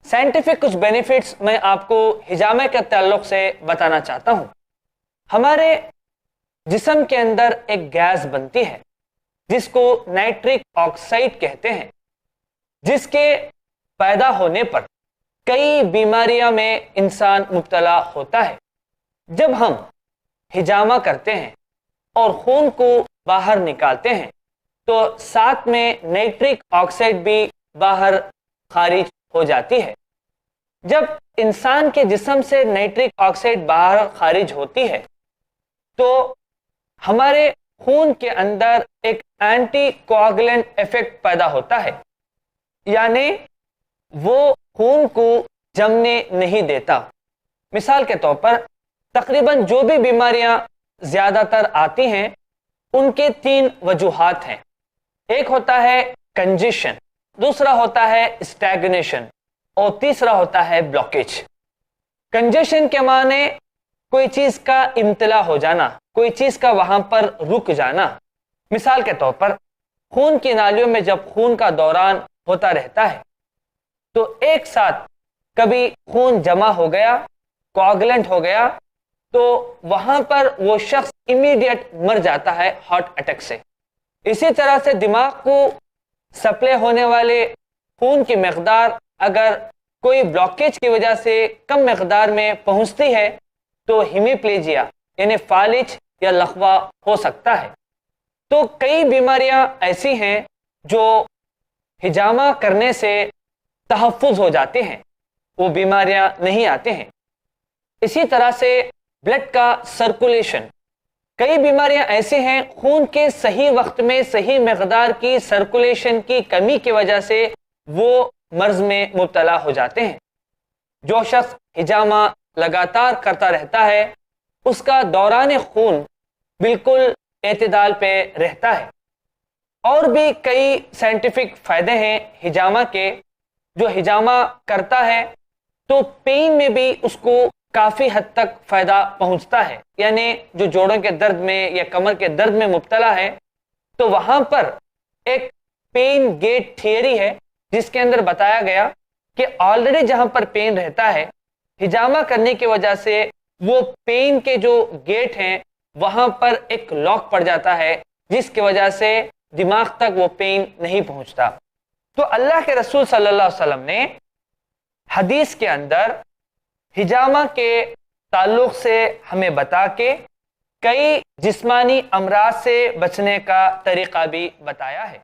Scientific کچھ benefits میں آپ کو ہجامہ کے تعلق سے بتانا چاہتا ہوں۔ ہمارے جسم کے اندر ایک گیس بنتی ہے جس کو نائٹرک آکسائڈ کہتے ہیں، جس کے پیدا ہونے پر کئی بیماریاں میں انسان مبتلا ہوتا ہے۔ جب ہم ہجامہ کرتے ہیں اور خون کو باہر نکالتے ہیں تو ساتھ میں نائٹرک آکسائڈ بھی باہر خارج ہو جاتی ہے۔ جب انسان کے جسم سے نائٹرک آکسائڈ باہر خارج ہوتی ہے تو ہمارے خون کے اندر ایک اینٹی کوآگولنٹ ایفیکٹ پیدا ہوتا ہے، یعنی وہ خون کو جمنے نہیں دیتا۔ مثال کے طور پر تقریباً جو بھی بیماریاں زیادہ تر آتی ہیں ان کے 3 وجوہات ہیں۔ ایک ہوتا ہے کنجیشن، دوسرا ہوتا ہے اسٹیگنیشن اور تیسرا ہوتا ہے بلاکیج۔ کنجیشن کے معنی کوئی چیز کا امتلا ہو جانا، کوئی چیز کا وہاں پر رک جانا۔ مثال کے طور پر خون کی نالیوں میں جب خون کا دوران ہوتا رہتا ہے تو ایک ساتھ کبھی خون جمع ہو گیا، کوآگولنٹ ہو گیا، تو وہاں پر وہ شخص امیڈیٹ مر جاتا ہے ہارٹ اٹیک سے۔ اسی طرح سے دماغ کو سپلائی ہونے والے خون کی مقدار اگر کوئی بلاکیج کی وجہ سے کم مقدار میں پہنچتی ہے تو ہیمیپلیجیا یعنی فالج یا لخوا ہو سکتا ہے۔ تو کئی بیماریاں ایسی ہیں جو ہجامہ کرنے سے تحفظ ہو جاتے ہیں، وہ بیماریاں نہیں آتے ہیں۔ اسی طرح سے بلڈ کا سرکولیشن، کئی بیماریاں ایسے ہیں خون کے صحیح وقت میں صحیح مقدار کی سرکولیشن کی کمی کی وجہ سے وہ مرض میں مبتلا ہو جاتے ہیں۔ جو شخص ہجامہ لگاتار کرتا رہتا ہے اس کا دوران خون بالکل اعتدال پہ رہتا ہے۔ اور بھی کئی سائنٹیفک فائدے ہیں ہجامہ کے۔ جو ہجامہ کرتا ہے تو پین میں بھی اس کو کافی حد تک فائدہ پہنچتا ہے، یعنی جو جوڑوں کے درد میں یا کمر کے درد میں مبتلا ہے تو وہاں پر ایک پین گیٹ تھیوری ہے جس کے اندر بتایا گیا کہ آلریڈی جہاں پر پین رہتا ہے ہجامہ کرنے کی وجہ سے وہ پین کے جو گیٹ ہیں وہاں پر ایک لاک پڑ جاتا ہے جس کی وجہ سے دماغ تک وہ پین نہیں پہنچتا۔ تو اللہ کے رسول صلی اللہ علیہ وسلم نے حدیث کے اندر ہجامہ کے تعلق سے ہمیں بتا کے کئی جسمانی امراض سے بچنے کا طریقہ بھی بتایا ہے۔